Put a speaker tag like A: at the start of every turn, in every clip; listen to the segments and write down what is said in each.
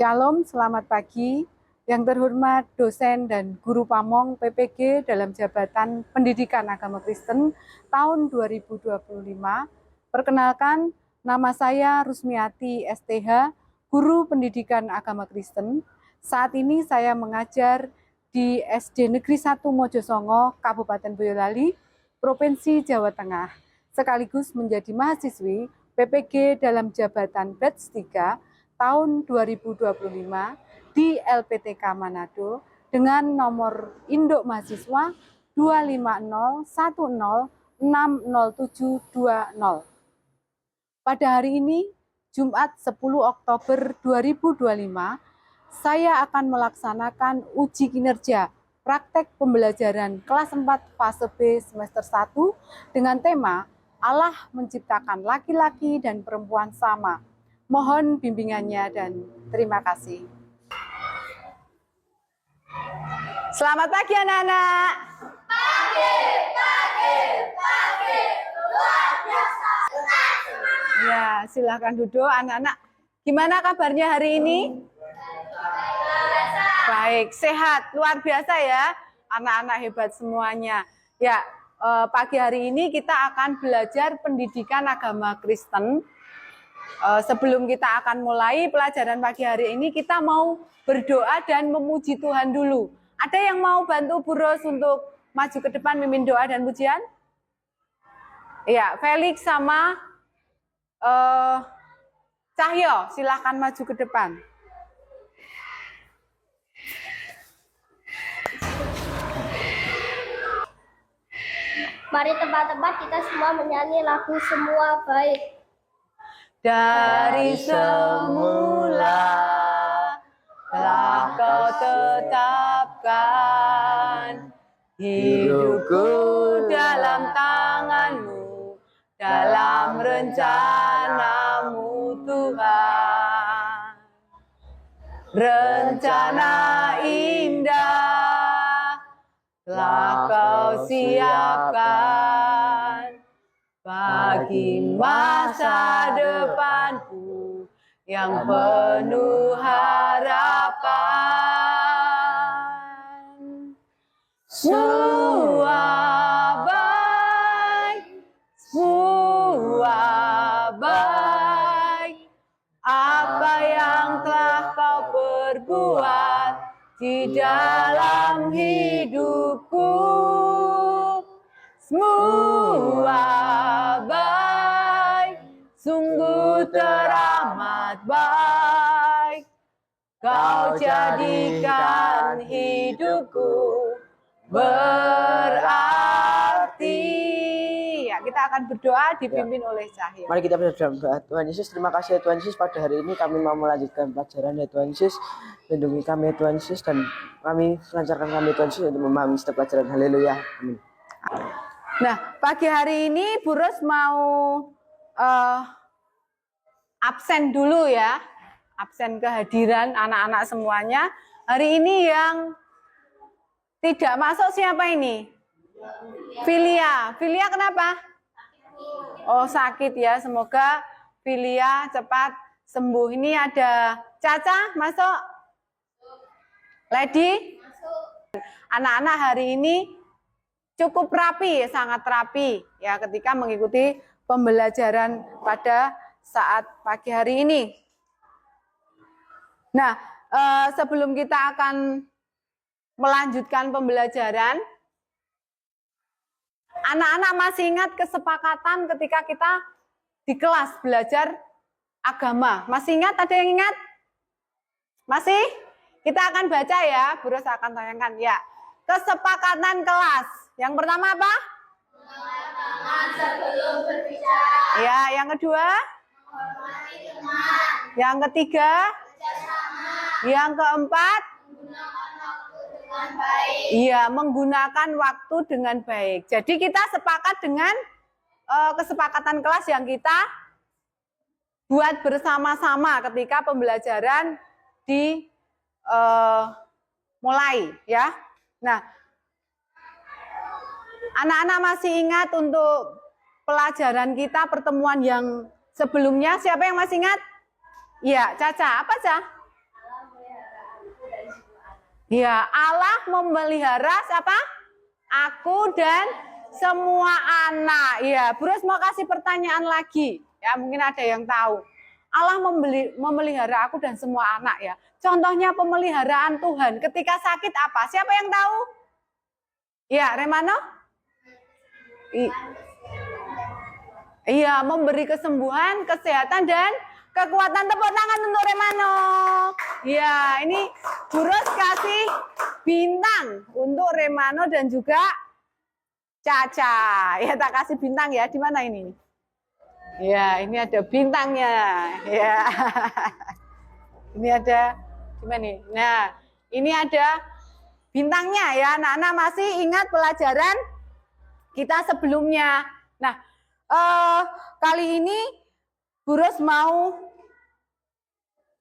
A: Shalom, selamat pagi. Yang terhormat dosen dan guru pamong PPG dalam jabatan Pendidikan Agama Kristen tahun 2025. Perkenalkan, nama saya Rusmiati STH, guru Pendidikan Agama Kristen. Saat ini saya mengajar di SD Negeri 1 Mojosongo, Kabupaten Boyolali, Provinsi Jawa Tengah, sekaligus menjadi mahasiswi PPG dalam jabatan batch 3 tahun 2025 di LPTK Manado dengan nomor induk mahasiswa 25010606720. Pada hari ini, Jumat 10 Oktober 2025, saya akan melaksanakan uji kinerja praktek pembelajaran kelas 4 fase B semester 1 dengan tema Allah menciptakan laki-laki dan perempuan sama. Mohon bimbingannya dan terima kasih. Selamat pagi anak-anak.
B: Pagi, luar biasa.
A: Ya, silahkan duduk anak-anak. Gimana kabarnya hari ini? Baik, sehat, luar biasa ya. Anak-anak hebat semuanya. Ya, pagi hari ini kita akan belajar pendidikan agama Kristen. Sebelum kita akan mulai pelajaran pagi hari ini, kita mau berdoa dan memuji Tuhan dulu. Ada yang mau bantu Bu Ros untuk maju ke depan mimpin doa dan pujian? Iya, Felix sama Cahyo, silahkan maju ke depan.
B: Mari teman-teman kita semua menyanyi lagu Semua Baik.
A: Dari semula telah kau tetapkan hidupku dalam tanganmu, dalam rencanamu Tuhan. Rencana indah telah kau siapkan bagi masa depanku yang penuh harapan. Semua baik, apa yang telah kau perbuat di dalam hidupku. Semua baik, sungguh teramat baik. Kau jadikan hidupku berarti. Ya, kita akan berdoa dipimpin oleh Cahyo.
C: Mari kita berdoa. Tuhan Yesus, terima kasih ya Tuhan Yesus, pada hari ini kami mau melanjutkan pelajaran ya Tuhan Yesus. Lindungi kami ya Tuhan Yesus, dan kami lancarkan kami Tuhan Yesus untuk memahami setiap pelajaran. Haleluya. Amin.
A: Nah, pagi hari ini Bu Ros mau absen dulu ya. Absen kehadiran anak-anak semuanya. Hari ini yang tidak masuk siapa ini? Filia. Filia kenapa? Oh, sakit ya. Semoga Filia cepat sembuh. Ini ada Caca masuk. Lady. Anak-anak hari ini cukup rapi, sangat rapi ya ketika mengikuti pembelajaran pada saat pagi hari ini. Nah, sebelum kita akan melanjutkan pembelajaran, anak-anak masih ingat kesepakatan ketika kita di kelas belajar agama? Masih ingat? Ada yang ingat? Masih? Kita akan baca ya, Bu Ros akan tayangkan ya. Kesepakatan kelas. Yang pertama apa?
B: Tangan sebelum berbicara.
A: Ya, yang kedua?
B: Hormati teman.
A: Yang ketiga?
B: Kerjasama.
A: Yang keempat?
B: Menggunakan waktu dengan baik.
A: Iya, menggunakan waktu dengan baik. Jadi kita sepakat dengan kesepakatan kelas yang kita buat bersama-sama ketika pembelajaran mulai ya. Nah, anak-anak masih ingat untuk pelajaran kita pertemuan yang sebelumnya? Siapa yang masih ingat? Iya, Caca. Apa, Caca? Ya, Allah memelihara siapa? Aku dan semua anak. Ya, Bros mau kasih pertanyaan lagi. Ya, mungkin ada yang tahu. Allah memelihara aku dan semua anak ya. Contohnya pemeliharaan Tuhan ketika sakit apa? Siapa yang tahu? Ya, Remano? Iya, memberi kesembuhan, kesehatan, dan kekuatan. Tepuk tangan untuk Remano. Ya, ini Buros kasih bintang untuk Remano dan juga Caca. Ya, tak kasih bintang ya. Di mana ini? Ya, ini ada bintangnya. Ya. Ini ada gimana nih? Nah, ini ada bintangnya ya. Anak-anak masih ingat pelajaran kita sebelumnya. Nah, kali ini Buros mau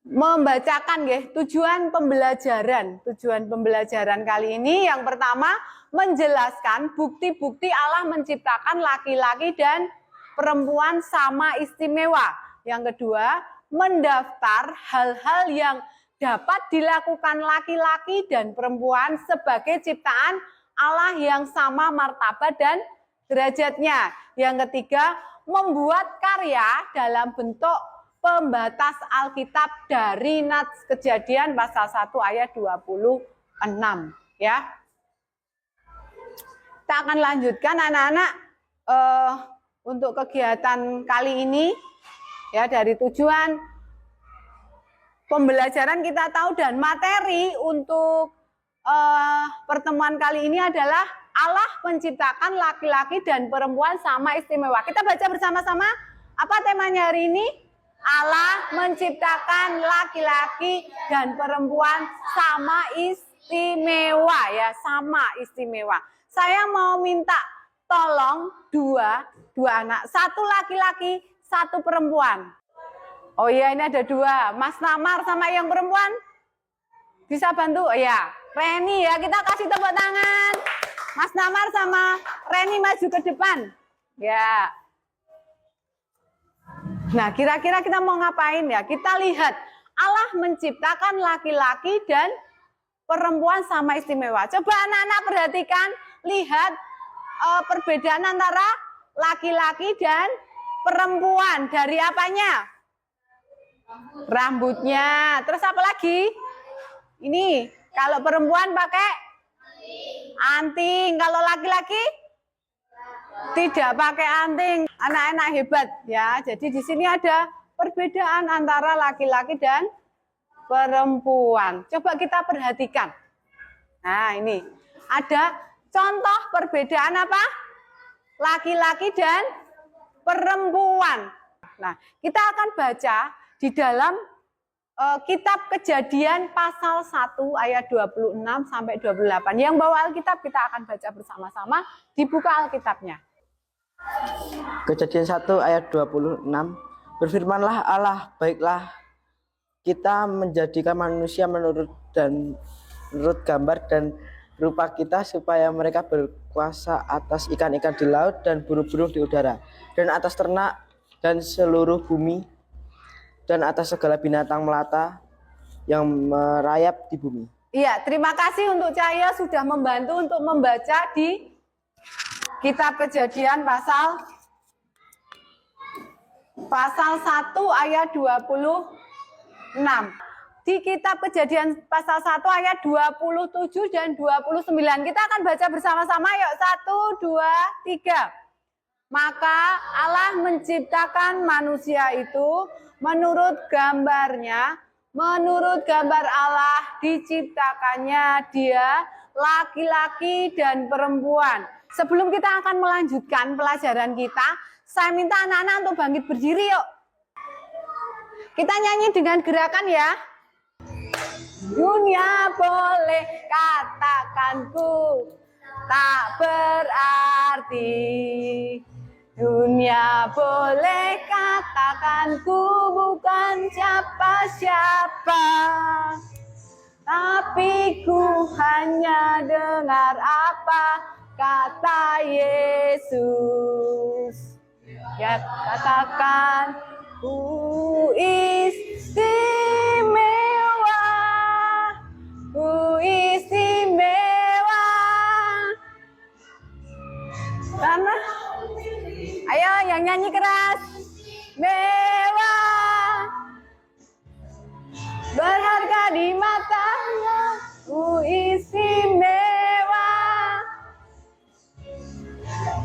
A: membacakan ya tujuan pembelajaran. Tujuan pembelajaran kali ini yang pertama menjelaskan bukti-bukti Allah menciptakan laki-laki dan perempuan sama istimewa. Yang kedua, mendaftar hal-hal yang dapat dilakukan laki-laki dan perempuan sebagai ciptaan Allah yang sama martabat dan derajatnya. Yang ketiga, membuat karya dalam bentuk pembatas Alkitab dari Nats Kejadian pasal 1 ayat 26 ya. Kita akan lanjutkan anak-anak untuk kegiatan kali ini ya, dari tujuan pembelajaran kita tahu dan materi untuk pertemuan kali ini adalah Allah menciptakan laki-laki dan perempuan sama istimewa. Kita baca bersama-sama apa temanya hari ini? Allah menciptakan laki-laki dan perempuan sama istimewa ya, sama istimewa. Saya mau minta tolong dua anak, satu laki-laki, satu perempuan. Oh iya, ini ada dua, Mas Namar sama yang perempuan. Bisa bantu? Oh ya, Reni ya, kita kasih tepuk tangan. Mas Namar sama Reni maju ke depan. Ya. Nah, kira-kira kita mau ngapain ya? Kita lihat Allah menciptakan laki-laki dan perempuan sama istimewa. Coba anak-anak perhatikan, lihat perbedaan antara laki-laki dan perempuan. Dari apanya? Rambutnya. Terus apa lagi? Ini, kalau perempuan pakai anting. Kalau laki-laki tidak pakai anting. Anak-anak hebat ya. Jadi di sini ada perbedaan antara laki-laki dan perempuan. Coba kita perhatikan. Nah, ini ada contoh perbedaan apa? Laki-laki dan perempuan. Nah, kita akan baca di dalam kitab Kejadian pasal 1 ayat 26 sampai 28. Yang bawa Alkitab kita akan baca bersama-sama. Dibuka Alkitabnya.
C: Kejadian 1 ayat 26. Berfirmanlah Allah, baiklah kita menjadikan manusia menurut gambar dan rupa kita, supaya mereka berkuasa atas ikan-ikan di laut dan burung-burung di udara, dan atas ternak dan seluruh bumi, dan atas segala binatang melata yang merayap di bumi.
A: Iya, terima kasih untuk Cahaya sudah membantu untuk membaca di kitab Kejadian pasal 1 ayat 26. Di kitab Kejadian pasal 1 ayat 27 dan 29. Kita akan baca bersama-sama yuk. 1, 2, 3. Maka Allah menciptakan manusia itu menurut gambarnya, menurut gambar Allah diciptakannya dia, laki-laki dan perempuan. Sebelum kita akan melanjutkan pelajaran kita, saya minta anak-anak untuk bangkit berdiri yuk. Kita nyanyi dengan gerakan ya. Dunia boleh katakanku tak berarti. Dunia boleh katakanku bukan siapa-siapa. Tapi ku hanya dengar apa kata Yesus. Ya, katakan ku istimewa, ku istimewa. Ayo yang nyanyi keras. Mewah, berharga di matanya, istimewa.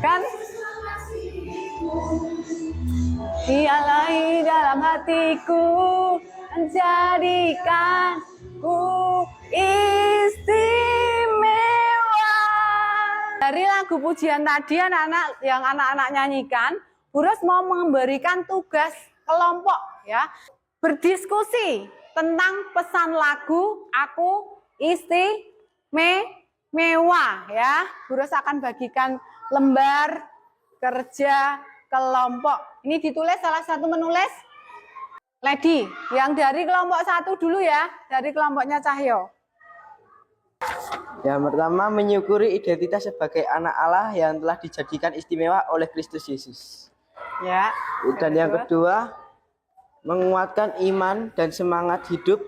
A: Kan? Dialahi dalam hatiku, menjadikanku istimewa. Dari lagu pujian tadi anak-anak nyanyikan, Bu Ros mau memberikan tugas kelompok ya, berdiskusi tentang pesan lagu Aku Istimewa ya. Bu Ros akan bagikan lembar kerja kelompok. Ini ditulis salah satu menulis Lady. Yang dari kelompok 1 dulu ya, dari kelompoknya Cahyo.
C: Yang pertama, menyukuri identitas sebagai anak Allah yang telah dijadikan istimewa oleh Kristus Yesus.
A: Ya.
C: Dan yang kedua, menguatkan iman dan semangat hidup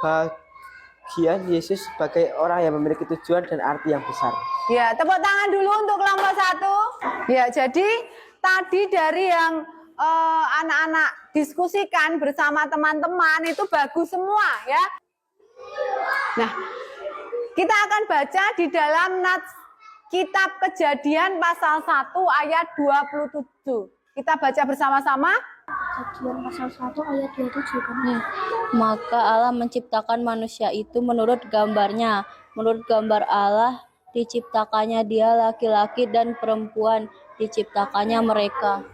C: bagian Yesus sebagai orang yang memiliki tujuan dan arti yang besar.
A: Ya, tepuk tangan dulu untuk kelompok 1. Ya, jadi tadi dari yang anak-anak diskusikan bersama teman-teman itu bagus semua ya. Nah, kita akan baca di dalam kitab Kejadian pasal 1 ayat 27. Kita baca bersama-sama.
B: Kejadian pasal 1 ayat 27 kan.
D: Maka Allah menciptakan manusia itu menurut gambarnya. Menurut gambar Allah diciptakannya dia, laki-laki dan perempuan diciptakannya mereka.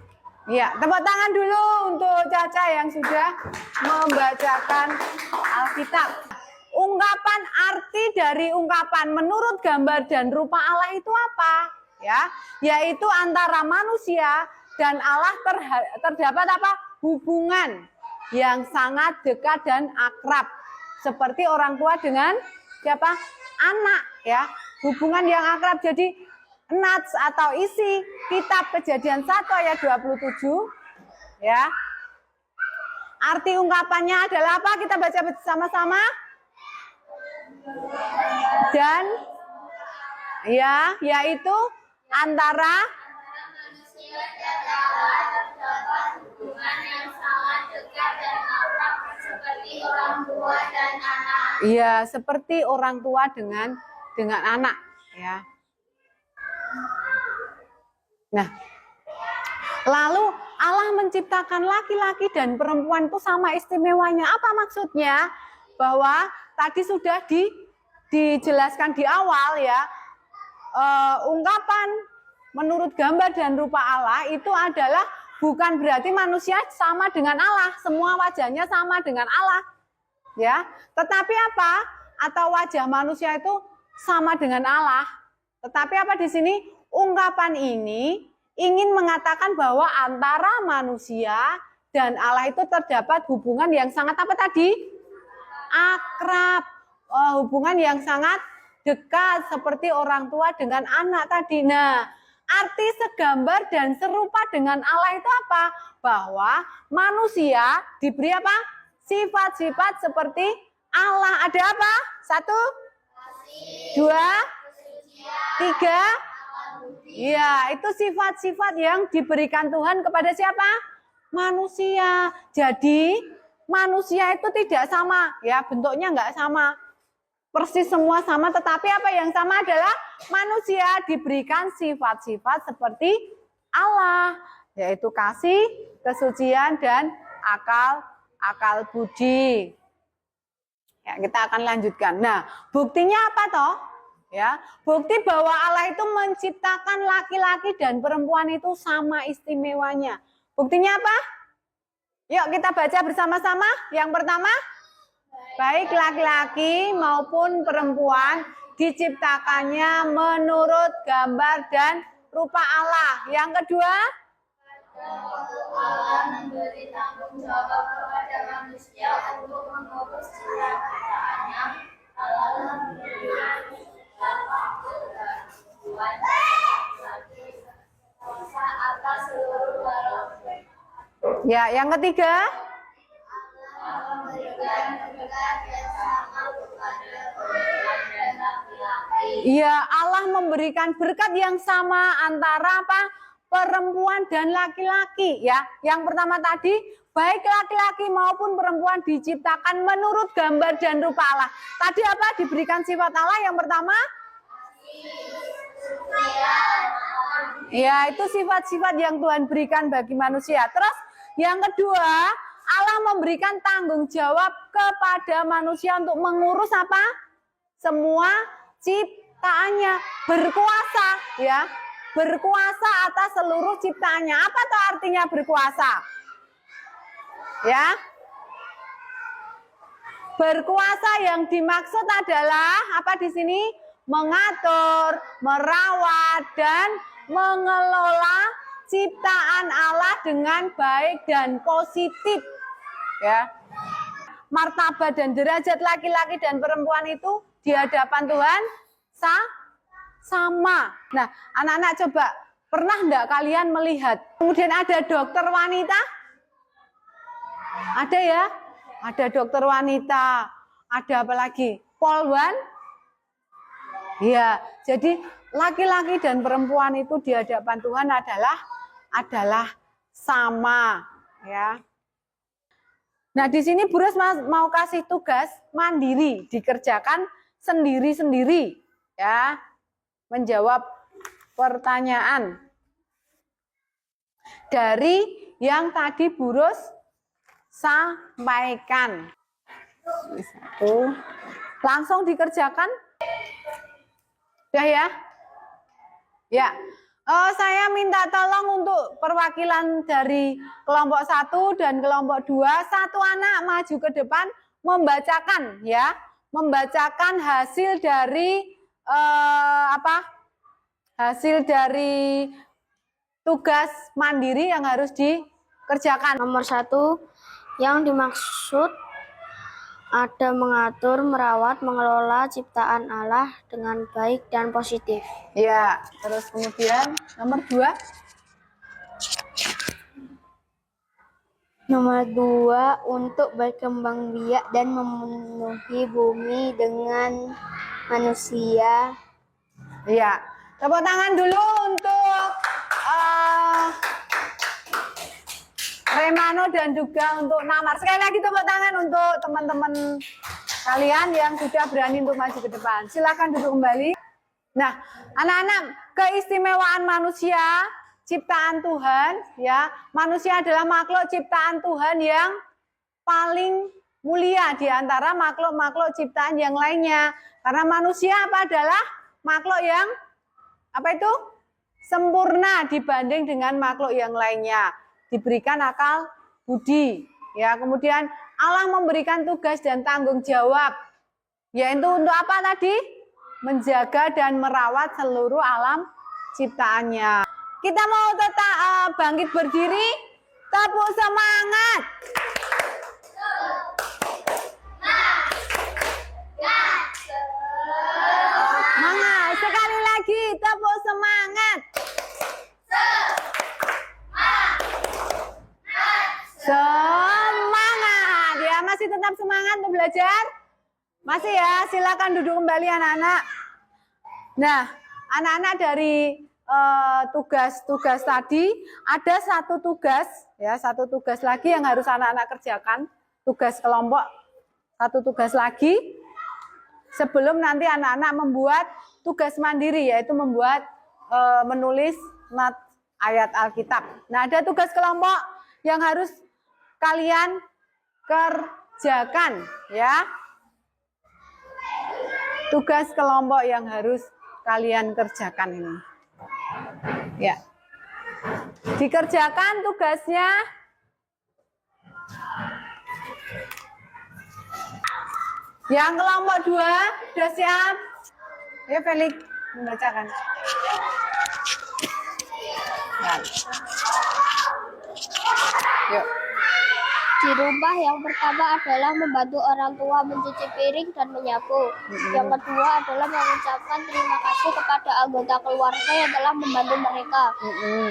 A: Ya, tepuk tangan dulu untuk Caca yang sudah membacakan Alkitab. Ungkapan arti dari ungkapan menurut gambar dan rupa Allah itu apa? Ya, yaitu antara manusia dan Allah terdapat apa? Hubungan yang sangat dekat dan akrab. Seperti orang tua dengan siapa? Anak ya. Hubungan yang akrab. Jadi nats atau isi kitab Kejadian 1 ayat 27 ya. Arti ungkapannya adalah apa? Kita baca bersama-sama. Dan ya, yaitu antara
B: Manusia dan Allah terdapat hubungan yang sangat dekat dan akrab seperti orang tua dan anak.
A: iya, seperti orang tua dengan anak ya. Nah, lalu Allah menciptakan laki-laki dan perempuan itu sama istimewanya. Apa maksudnya? Bahwa tadi sudah dijelaskan di awal ya, ungkapan menurut gambar dan rupa Allah itu adalah bukan berarti manusia sama dengan Allah, semua wajahnya sama dengan Allah, ya. Tetapi apa? Atau wajah manusia itu sama dengan Allah. Tetapi apa di sini? Ungkapan ini ingin mengatakan bahwa antara manusia dan Allah itu terdapat hubungan yang sangat apa tadi? Akrab, hubungan yang sangat dekat seperti orang tua dengan anak tadi. Nah, arti segambar dan serupa dengan Allah itu apa? Bahwa manusia diberi apa? Sifat-sifat seperti Allah. Ada apa? 1, 2, 3. Ya, itu sifat-sifat yang diberikan Tuhan kepada siapa? Manusia. Jadi manusia itu tidak sama, ya bentuknya nggak sama, persis semua sama, tetapi apa yang sama adalah manusia diberikan sifat-sifat seperti Allah, yaitu kasih, kesucian, dan akal budi. Ya, kita akan lanjutkan. Nah, buktinya apa toh? Ya, bukti bahwa Allah itu menciptakan laki-laki dan perempuan itu sama istimewanya. Buktinya apa? Yuk kita baca bersama-sama. Yang pertama, baik laki-laki maupun perempuan diciptakannya menurut gambar dan rupa Allah. Yang kedua,
B: Allah memberi tanggung jawab kepada manusia untuk mengurus ciptaannya. Allah memberikan waktu dan tujuan bagi kuasa atas seluruh makhluk.
A: ya yang ketiga,
B: Allah memberikan berkat yang sama kepada perempuan dan laki-laki.
A: ya Allah memberikan berkat yang sama antara apa? perempuan dan laki-laki ya. Yang pertama tadi, baik laki-laki maupun perempuan diciptakan menurut gambar dan rupa Allah. Tadi apa? Diberikan sifat Allah yang pertama? Ya, itu sifat-sifat yang Tuhan berikan bagi manusia. Terus yang kedua, Allah memberikan tanggung jawab kepada manusia untuk mengurus apa? Semua ciptaannya, berkuasa ya. Berkuasa atas seluruh ciptaannya. Apa tuh artinya berkuasa? Ya. Berkuasa yang dimaksud adalah apa di sini? Mengatur, merawat dan mengelola ciptaan Allah dengan baik dan positif. Ya. Martabat dan derajat laki-laki dan perempuan itu di hadapan Tuhan sama. Nah, anak-anak coba, pernah enggak kalian melihat? Kemudian ada dokter wanita? Ada ya? Ada dokter wanita. Ada apa lagi? Polwan? Ya, jadi laki-laki dan perempuan itu di hadapan Tuhan adalah sama, ya. Nah, di sini Bu Ros mau kasih tugas mandiri, dikerjakan sendiri-sendiri, ya. Menjawab pertanyaan dari yang tadi Bu Ros sampaikan. Satu. Langsung dikerjakan. Sudah ya? Ya. Saya minta tolong untuk perwakilan dari kelompok 1 dan kelompok 2, satu anak maju ke depan membacakan ya, membacakan hasil dari hasil dari tugas mandiri yang harus dikerjakan.
E: Nomor 1, yang dimaksud ada mengatur, merawat, mengelola ciptaan Allah dengan baik dan positif.
A: Ya, terus kemudian nomor 2.
E: Nomor 2, untuk berkembang biak dan memenuhi bumi dengan manusia.
A: Ya, tepuk tangan dulu untuk Remano dan juga untuk Namar. Sekali lagi tepuk tangan untuk teman-teman kalian yang sudah berani untuk maju ke depan. Silakan duduk kembali. Nah, anak-anak, keistimewaan manusia, ciptaan Tuhan, ya. Manusia adalah makhluk ciptaan Tuhan yang paling mulia di antara makhluk-makhluk ciptaan yang lainnya. Karena manusia apa adalah makhluk yang apa itu? Sempurna dibanding dengan makhluk yang lainnya. Diberikan akal budi, ya. Kemudian Allah memberikan tugas dan tanggung jawab, yaitu untuk apa tadi? Menjaga dan merawat seluruh alam ciptaannya. Kita mau tetap bangkit berdiri, tepuk semangat. Semangat, sekali lagi tepuk semangat. Semangat ya, masih tetap semangat untuk belajar? Masih ya, silakan duduk kembali anak-anak. Nah, anak-anak dari tugas-tugas tadi ada satu tugas ya, satu tugas lagi yang harus anak-anak kerjakan, tugas kelompok, satu tugas lagi sebelum nanti anak-anak membuat tugas mandiri, yaitu membuat menulis nat ayat Alkitab. Nah, ada tugas kelompok yang harus kalian kerjakan ya. Tugas kelompok yang harus kalian kerjakan ini. Ya. Dikerjakan tugasnya. Yang kelompok 2 sudah siap? Ya, Felix membacakan. Nah. Yuk.
E: Di rumah yang pertama adalah membantu orang tua mencuci piring dan menyapu. Yang kedua adalah mengucapkan terima kasih kepada anggota keluarga yang telah membantu mereka.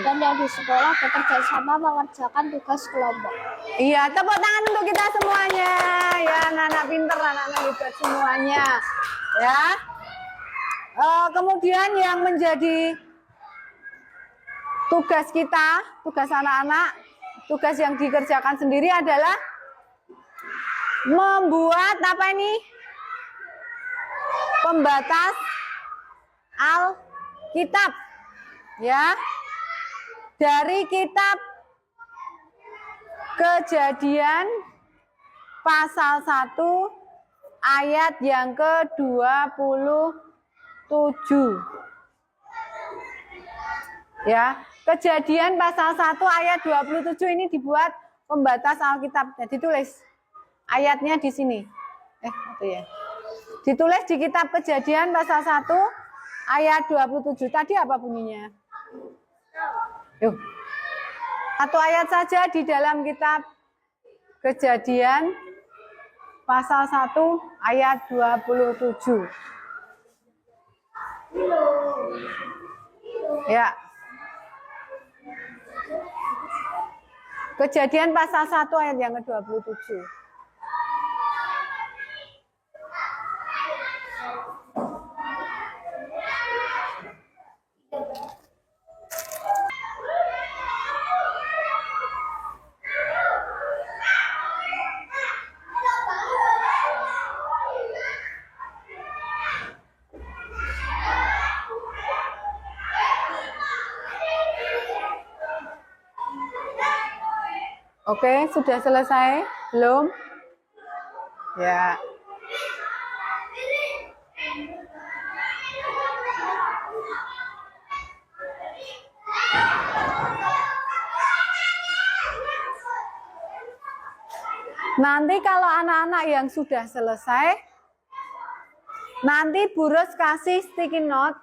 E: Dan yang di sekolah bekerja sama mengerjakan tugas kelompok.
A: Iya, tepuk tangan untuk kita semuanya. Ya, anak-anak pinter, anak-anak hebat semuanya. Ya. Kemudian yang menjadi tugas kita, tugas anak-anak, tugas yang dikerjakan sendiri adalah membuat apa ini? Pembatas Alkitab. Ya. Dari kitab Kejadian pasal 1 ayat yang ke-27. Ya, Kejadian pasal 1 ayat 27 ini dibuat pembatas Alkitab. Jadi tulis ayatnya di sini. Ditulis di kitab Kejadian pasal 1 ayat 27. Tadi apa bunyinya? Yuk. Satu ayat saja di dalam kitab Kejadian pasal 1 ayat 27. Ya. Kejadian pasal 1 ayat yang ke-27. Oke, sudah selesai? Belum? Ya. Nanti kalau anak-anak yang sudah selesai, nanti Bu Ros kasih sticky note.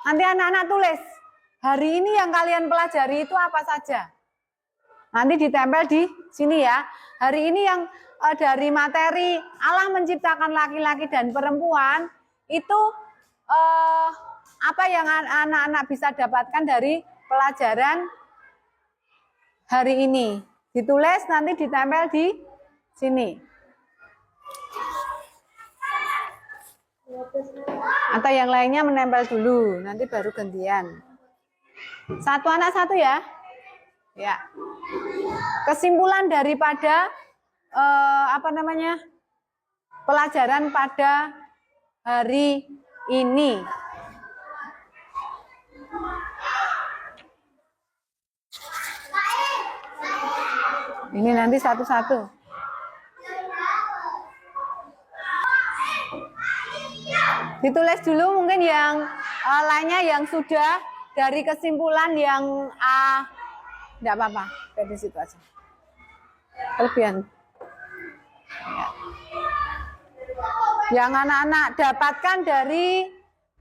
A: Nanti anak-anak tulis, hari ini yang kalian pelajari itu apa saja. Nanti ditempel di sini ya. Hari ini yang dari materi Allah menciptakan laki-laki dan perempuan, itu apa yang anak-anak bisa dapatkan dari pelajaran hari ini. Ditulis nanti ditempel di sini. Atau yang lainnya menempel dulu, nanti baru gantian. Satu anak satu ya. Ya. Kesimpulan daripada pelajaran pada hari ini. Ini nanti satu-satu. Ditulis dulu mungkin yang lainnya yang sudah dari kesimpulan yang enggak apa-apa, dari situ aja. Kelebihan. Ya. Yang anak-anak dapatkan dari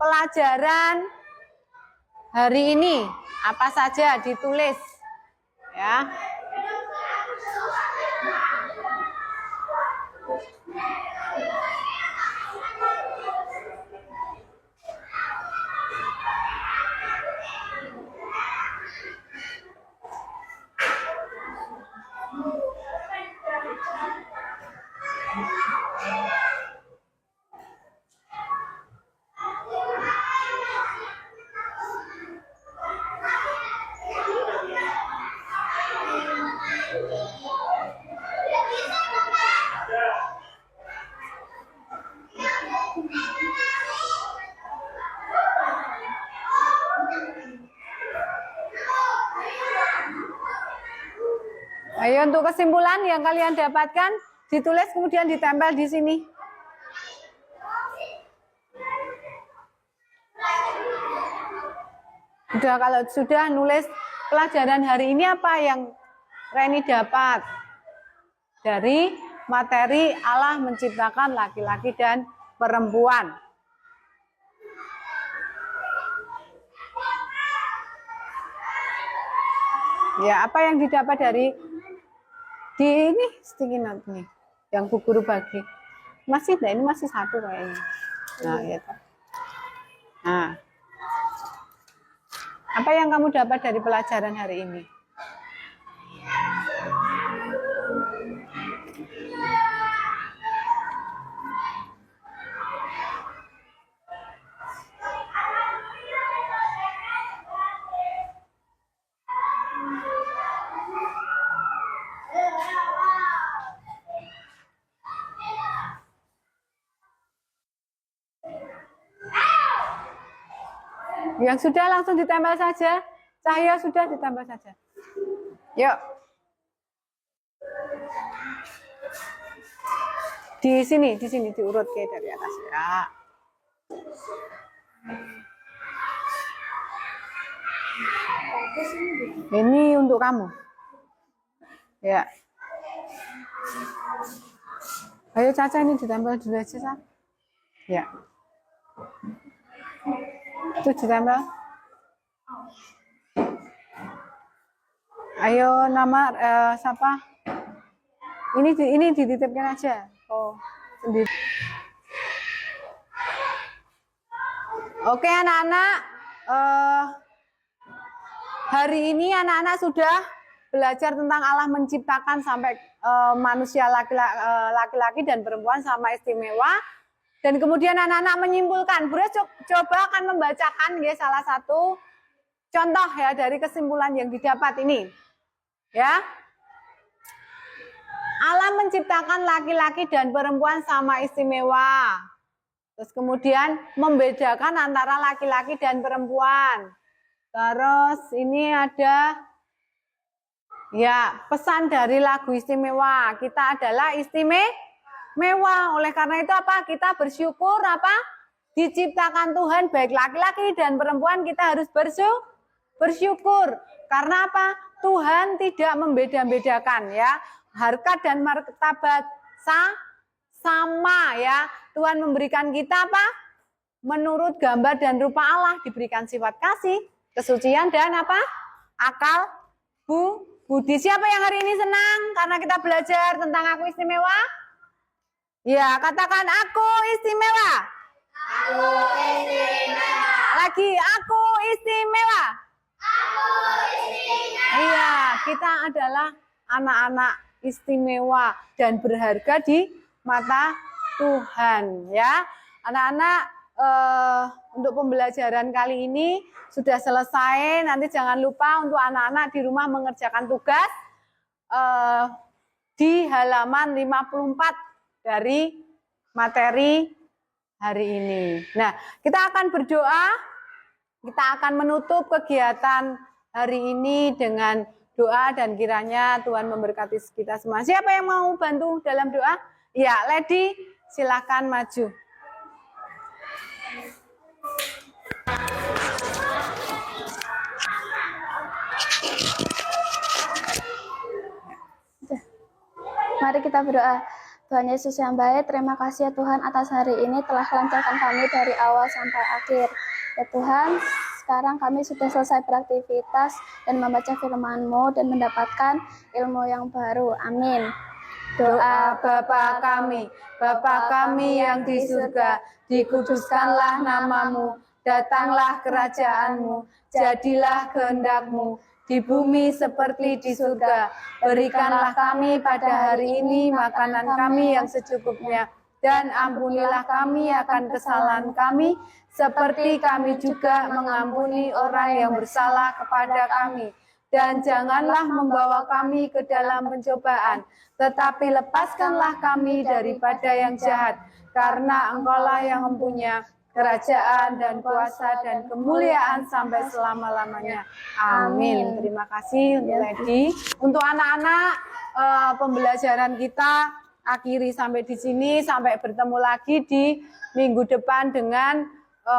A: pelajaran hari ini, apa saja ditulis. Ya. Ayo untuk kesimpulan yang kalian dapatkan ditulis kemudian ditempel di sini. Udah, kalau sudah nulis pelajaran hari ini apa yang Reni dapat dari materi Allah menciptakan laki-laki dan perempuan. Ya, apa yang didapat dari di ini sticky note nih yang Bu Guru bagi. Masih enggak, ini masih satu kayaknya. Nah, gitu. Nah. Apa yang kamu dapat dari pelajaran hari ini? Yang sudah langsung ditempel saja. Cahaya sudah ditempel saja. Yuk. Di sini diurut ke dari atas ya. Ini untuk kamu. Ya. Ayo Caca, ini ditempel dulu aja, Caca. Ya. Itu ditempel. Ayo nama siapa? Ini dititipkan aja. Oh, sendiri. Oke anak-anak, hari ini anak-anak sudah belajar tentang Allah menciptakan sampai manusia laki-laki dan perempuan sama istimewa. Dan kemudian anak-anak menyimpulkan. Bunda coba akan membacakan ya salah satu contoh ya dari kesimpulan yang didapat ini. Ya. Allah menciptakan laki-laki dan perempuan sama istimewa. Terus kemudian membedakan antara laki-laki dan perempuan. Terus ini ada ya pesan dari lagu istimewa. Kita adalah istimewa. Oleh karena itu apa? Kita bersyukur apa? Diciptakan Tuhan baik laki-laki dan perempuan, kita harus bersyukur. Karena apa? Tuhan tidak membeda-bedakan ya. Harkat dan martabat sama ya. Tuhan memberikan kita apa? Menurut gambar dan rupa Allah, diberikan sifat kasih, kesucian dan apa? Akal budi. Siapa yang hari ini senang karena kita belajar tentang aku istimewa? Ya, katakan aku istimewa.
B: Aku istimewa.
A: Lagi aku istimewa.
B: Aku istimewa.
A: Iya, kita adalah anak-anak istimewa dan berharga di mata Tuhan ya. Anak-anak untuk pembelajaran kali ini sudah selesai. Nanti jangan lupa untuk anak-anak di rumah mengerjakan tugas di halaman 54 dari materi hari ini. Nah, kita akan berdoa. Kita akan menutup kegiatan hari ini dengan doa dan kiranya Tuhan memberkati kita semua. Siapa yang mau bantu dalam doa? Ya, Lady, silakan maju.
F: Mari kita berdoa. Tuhan Yesus yang baik, terima kasih ya Tuhan atas hari ini telah lancarkan kami dari awal sampai akhir. Ya Tuhan, sekarang kami sudah selesai beraktivitas dan membaca firman-Mu dan mendapatkan ilmu yang baru. Amin.
A: Doa Bapa kami yang di surga, dikuduskanlah namamu, datanglah kerajaan-Mu, jadilah kehendak-Mu, di bumi seperti di surga. Berikanlah kami pada hari ini makanan kami yang secukupnya, dan ampunilah kami akan kesalahan kami, seperti kami juga mengampuni orang yang bersalah kepada kami. Dan janganlah membawa kami ke dalam pencobaan, tetapi lepaskanlah kami daripada yang jahat, karena Engkaulah yang mempunyai kerajaan dan kuasa dan kemuliaan sampai selama-lamanya. Amin. Terima kasih untuk Lady. Untuk anak-anak, pembelajaran kita akhiri sampai di sini. Sampai bertemu lagi di minggu depan dengan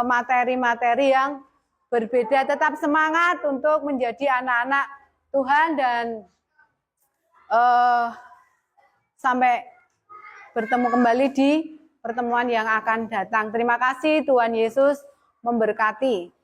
A: materi-materi yang berbeda. Tetap semangat untuk menjadi anak-anak Tuhan dan sampai bertemu kembali di pertemuan yang akan datang. Terima kasih, Tuhan Yesus memberkati.